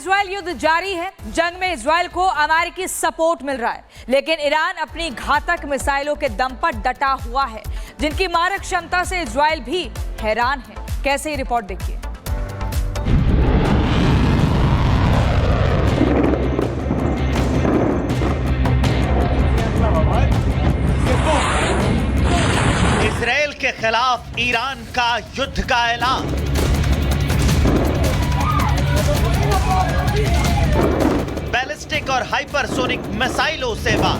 Israel युद्ध जारी है। जंग में इजराइल को अमेरिकी सपोर्ट मिल रहा है, लेकिन ईरान अपनी घातक मिसाइलों के दम पर डटा हुआ है, जिनकी मारक क्षमता से इजराइल भी हैरान है। कैसे ये रिपोर्ट देखिए। इजराइल के खिलाफ ईरान का युद्ध का ऐलान। बैलिस्टिक और हाइपरसोनिक मिसाइलों से वार।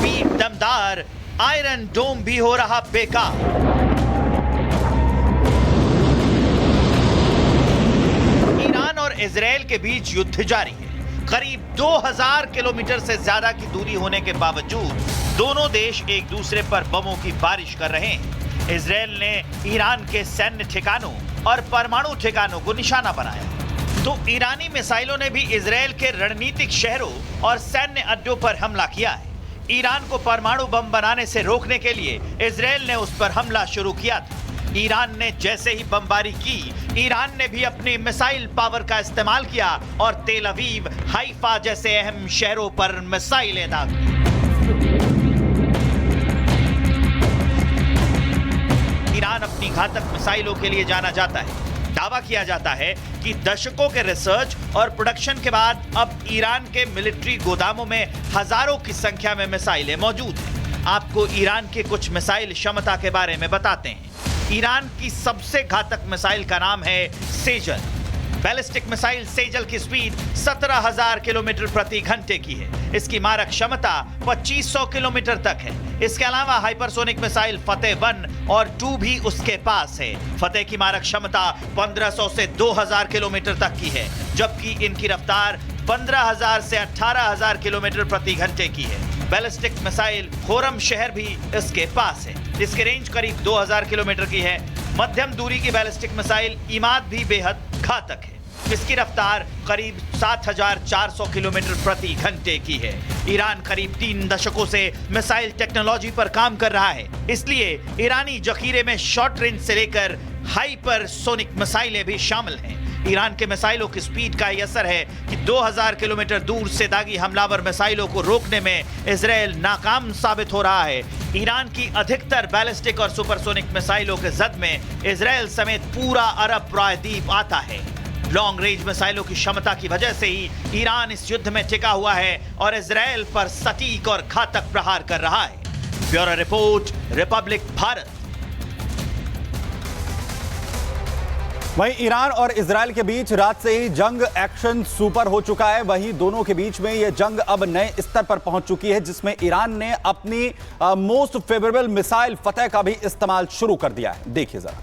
वीर दमदार आयरन डोम भी हो रहा बेकार। ईरान और इजराइल के बीच युद्ध जारी है। करीब 2000 किलोमीटर से ज्यादा की दूरी होने के बावजूद दोनों देश एक दूसरे पर बमों की बारिश कर रहे हैं। इजराइल ने ईरान के सैन्य ठिकानों और परमाणु ठिकानों को निशाना बनाया, तो ईरानी मिसाइलों ने भी इजराइल के रणनीतिक शहरों और सैन्य अड्डों पर हमला किया है। ईरान को परमाणु बम बनाने से रोकने के लिए इजराइल ने उस पर हमला शुरू किया था। ईरान ने जैसे ही बमबारी की, ईरान ने भी अपनी मिसाइल पावर का इस्तेमाल किया और तेल अवीव, हाइफा जैसे अहम शहरों पर मिसाइलें दागी। ईरान अपनी घातक मिसाइलों के लिए जाना जाता है। दावा किया जाता है कि दशकों के रिसर्च और प्रोडक्शन के बाद अब ईरान के मिलिट्री गोदामों में हजारों की संख्या में मिसाइलें मौजूद हैं। आपको ईरान की कुछ मिसाइल क्षमता के बारे में बताते हैं। ईरान की सबसे घातक मिसाइल का नाम है सेजल। बैलिस्टिक मिसाइल सेजल की स्पीड 17,000 किलोमीटर प्रति घंटे की है। इसकी मारक क्षमता 2500 किलोमीटर तक है। इसके अलावा हाइपरसोनिक मिसाइल फतेह 1 और 2 भी उसके पास है। फतेह की मारक क्षमता 1500 से 2000 किलोमीटर तक की है, जबकि इनकी रफ्तार 15,000 से 18,000 किलोमीटर प्रति घंटे की है। बैलिस्टिक मिसाइल खोरम शहर भी इसके पास है। इसकी रेंज करीब 2000 किलोमीटर की है। मध्यम दूरी की बैलिस्टिक मिसाइल इमाद भी बेहद घातक है। इसकी रफ्तार करीब 7400 किलोमीटर प्रति घंटे की है। ईरान करीब 3 दशकों से मिसाइल टेक्नोलॉजी पर काम कर रहा है, इसलिए ईरानी जखीरे में शॉर्ट रेंज से लेकर हाइपरसोनिक मिसाइलें भी शामिल हैं। ईरान के मिसाइलों की स्पीड का यह असर है कि 2000 किलोमीटर दूर से दागी हमलावर मिसाइलों को रोकने में इजराइल नाकाम साबित हो रहा है। ईरान की अधिकतर बैलिस्टिक और सुपरसोनिक मिसाइलों के जद में इजराइल समेत पूरा अरब प्रायद्वीप आता है। लॉन्ग रेंज मिसाइलों की क्षमता की वजह से ही ईरान इस युद्ध में टिका हुआ है और इजराइल पर सटीक और घातक प्रहार कर रहा है। Bureau report, Republic Bharat. वहीं ईरान और इजराइल के बीच रात से ही जंग एक्शन सुपर हो चुका है। वहीं दोनों के बीच में यह जंग अब नए स्तर पर पहुंच चुकी है, जिसमें ईरान ने अपनी मोस्ट फेवरेबल मिसाइल फतेह का भी इस्तेमाल शुरू कर दिया है। देखिए जरा।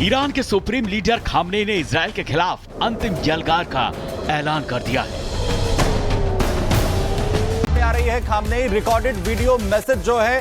ईरान के सुप्रीम लीडर खामनेई ने इजराइल के खिलाफ अंतिम जलगार का ऐलान कर दिया है। आ रही है खामनेई रिकॉर्डेड वीडियो मैसेज जो है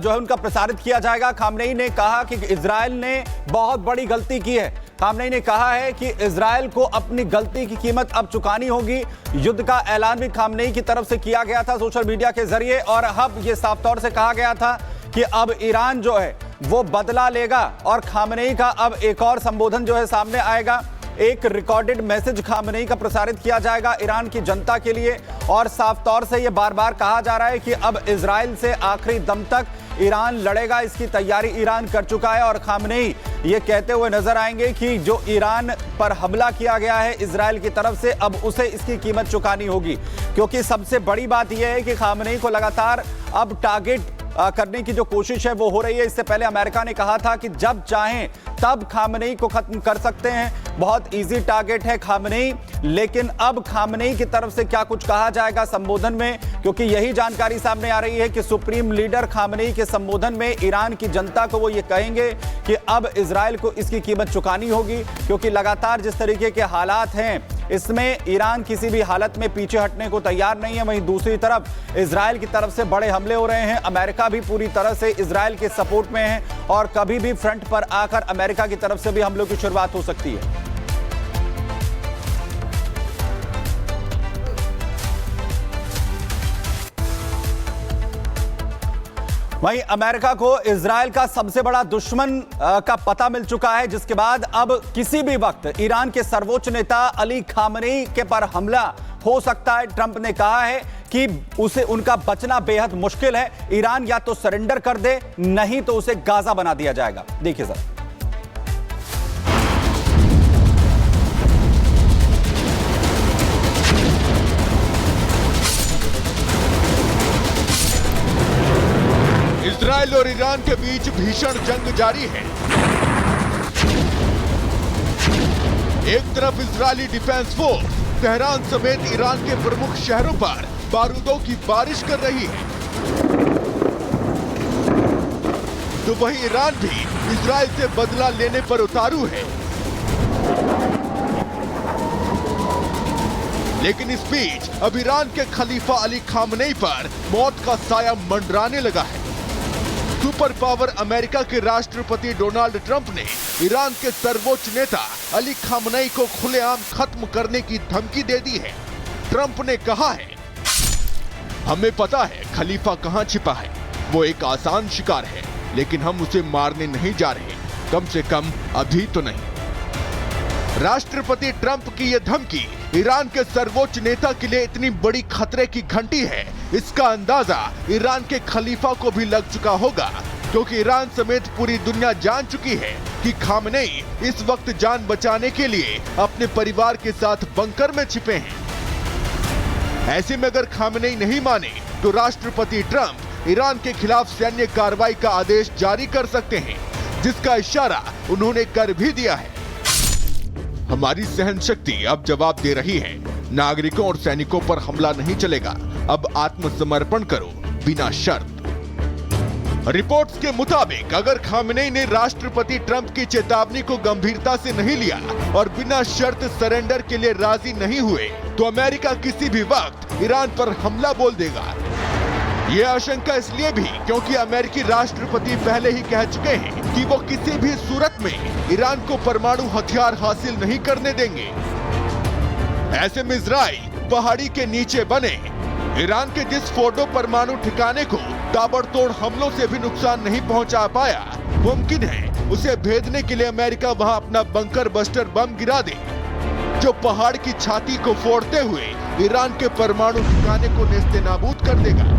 उनका प्रसारित किया जाएगा। खामनेई ने कहा कि इजराइल ने बहुत बड़ी गलती की है। खामनेई ने कहा है कि इजराइल को अपनी गलती की कीमत अब चुकानी होगी। युद्ध का ऐलान भी खामनेई की तरफ से किया गया था सोशल मीडिया के जरिए, और अब यह साफ तौर से कहा गया था कि अब ईरान जो है वो बदला लेगा। और खामनेई का अब एक और संबोधन जो है सामने आएगा। एक रिकॉर्डेड मैसेज खामनेई का प्रसारित किया जाएगा ईरान की जनता के लिए, और साफ तौर से यह बार बार कहा जा रहा है कि अब इजराइल से आखिरी दम तक ईरान लड़ेगा। इसकी तैयारी ईरान कर चुका है, और खामनेई ये कहते हुए नजर आएंगे कि जो ईरान पर हमला किया गया है इजराइल की तरफ से, अब उसे इसकी कीमत चुकानी होगी। क्योंकि सबसे बड़ी बात यह है कि खामनेई को लगातार अब टारगेट करने की जो कोशिश है वो हो रही है। इससे पहले अमेरिका ने कहा था कि जब चाहें तब खामनेई को खत्म कर सकते हैं, बहुत इजी टारगेट है खामनेई। लेकिन अब खामनेई की तरफ से क्या कुछ कहा जाएगा संबोधन में, क्योंकि यही जानकारी सामने आ रही है कि सुप्रीम लीडर खामनेई के संबोधन में ईरान की जनता को वो ये कहेंगे कि अब इजराइल को इसकी कीमत चुकानी होगी। क्योंकि लगातार जिस तरीके के हालात हैं इसमें ईरान किसी भी हालत में पीछे हटने को तैयार नहीं है। वहीं दूसरी तरफ इजराइल की तरफ से बड़े हमले हो रहे हैं। अमेरिका भी पूरी तरह से इजराइल के सपोर्ट में है, और कभी भी फ्रंट पर आकर अमेरिका की तरफ से भी हमलों की शुरुआत हो सकती है। वहीं अमेरिका को इजराइल का सबसे बड़ा दुश्मन का पता मिल चुका है, जिसके बाद अब किसी भी वक्त ईरान के सर्वोच्च नेता अली खामनेई के पर हमला हो सकता है। ट्रंप ने कहा है कि उनका बचना बेहद मुश्किल है। ईरान या तो सरेंडर कर दे, नहीं तो उसे गाजा बना दिया जाएगा। देखिए सर, इजराइल और ईरान के बीच भीषण जंग जारी है। एक तरफ इजरायली डिफेंस फोर्स तेहरान समेत ईरान के प्रमुख शहरों पर बारूदों की बारिश कर रही है, तो वहीं ईरान भी इजराइल से बदला लेने पर उतारू है। लेकिन इस बीच अब ईरान के खलीफा अली खामनेई पर मौत का साया मंडराने लगा है। सुपर पावर अमेरिका के राष्ट्रपति डोनाल्ड ट्रंप ने ईरान के सर्वोच्च नेता अली खामनेई को खुलेआम खत्म करने की धमकी दे दी है। ट्रंप ने कहा है, हमें पता है खलीफा कहां छिपा है, वो एक आसान शिकार है, लेकिन हम उसे मारने नहीं जा रहे, कम से कम अभी तो नहीं। राष्ट्रपति ट्रंप की यह धमकी ईरान के सर्वोच्च नेता के लिए इतनी बड़ी खतरे की घंटी है, इसका अंदाजा ईरान के खलीफा को भी लग चुका होगा, क्योंकि ईरान समेत पूरी दुनिया जान चुकी है कि खामनेई इस वक्त जान बचाने के लिए अपने परिवार के साथ बंकर में छिपे हैं। ऐसे में अगर खामनेई नहीं माने तो राष्ट्रपति ट्रंप ईरान के खिलाफ सैन्य कार्रवाई का आदेश जारी कर सकते हैं, जिसका इशारा उन्होंने कर भी दिया है। हमारी सहन शक्ति अब जवाब दे रही है, नागरिकों और सैनिकों पर हमला नहीं चलेगा, अब आत्मसमर्पण करो बिना शर्त। रिपोर्ट्स के मुताबिक अगर खामनेई ने राष्ट्रपति ट्रंप की चेतावनी को गंभीरता से नहीं लिया और बिना शर्त सरेंडर के लिए राजी नहीं हुए, तो अमेरिका किसी भी वक्त ईरान पर हमला बोल देगा। ये आशंका इसलिए भी क्योंकि अमेरिकी राष्ट्रपति पहले ही कह चुके हैं कि वो किसी भी सूरत में ईरान को परमाणु हथियार हासिल नहीं करने देंगे। ऐसे में इजराइल पहाड़ी के नीचे बने ईरान के जिस फोर्डो परमाणु ठिकाने को ताबड़तोड़ हमलों से भी नुकसान नहीं पहुंचा पाया, मुमकिन है उसे भेदने के लिए अमेरिका वहां अपना बंकर बस्टर बम गिरा दे, जो पहाड़ की छाती को फोड़ते हुए ईरान के परमाणु ठिकाने को नेस्तनाबूद कर देगा।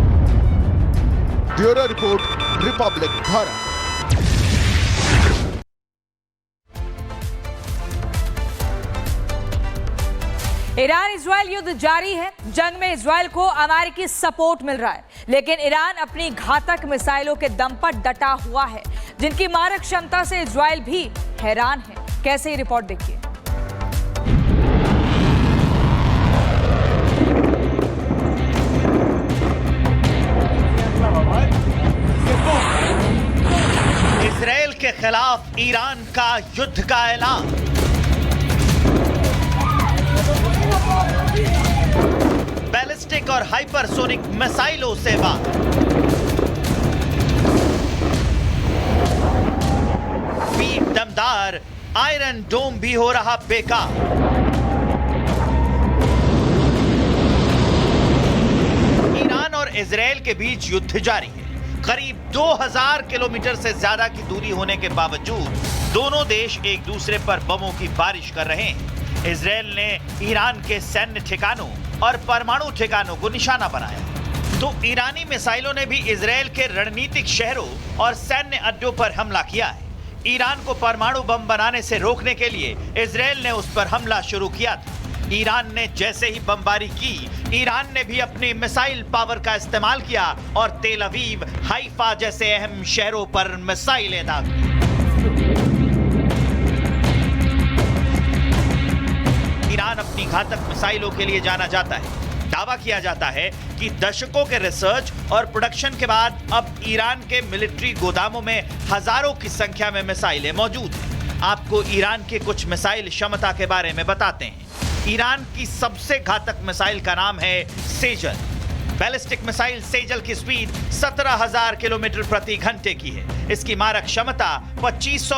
Bureau report, Republic Bharat. Iran Israel युद्ध जारी है। जंग में इजराइल को अमेरिकी सपोर्ट मिल रहा है, लेकिन ईरान अपनी घातक मिसाइलों के दम पर डटा हुआ है, जिनकी मारक क्षमता से इजराइल भी हैरान है। कैसे ये रिपोर्ट देखिए। इजराइल के खिलाफ ईरान का युद्ध का ऐलान। बैलिस्टिक और हाइपरसोनिक मिसाइलों से वार। वीर दमदार आयरन डोम भी हो रहा बेकार। ईरान और इजराइल के बीच युद्ध जारी है। करीब 2000 किलोमीटर से ज्यादा की दूरी होने के बावजूद दोनों देश एक दूसरे पर बमों की बारिश कर रहे हैं। इजराइल ने ईरान के सैन्य ठिकानों और परमाणु ठिकानों को निशाना बनाया, तो ईरानी मिसाइलों ने भी इजराइल के रणनीतिक शहरों और सैन्य अड्डों पर हमला किया है। ईरान को परमाणु बम बनाने से रोकने के लिए इजराइल ने उस पर हमला शुरू किया था। ईरान ने जैसे ही बमबारी की, ईरान ने भी अपनी मिसाइल पावर का इस्तेमाल किया और तेल अवीव, हाइफा जैसे अहम शहरों पर मिसाइलें दागी। ईरान अपनी घातक मिसाइलों के लिए जाना जाता है। दावा किया जाता है कि दशकों के रिसर्च और प्रोडक्शन के बाद अब ईरान के मिलिट्री गोदामों में हजारों की संख्या में मिसाइलें मौजूद हैं। आपको ईरान की कुछ मिसाइल क्षमता के बारे में बताते हैं। ईरान की सबसे घातक मिसाइल का नाम है सेजल। बैलिस्टिक मिसाइल सेजल की स्पीड 17,000 किलोमीटर प्रति घंटे की है। इसकी मारक क्षमता 2500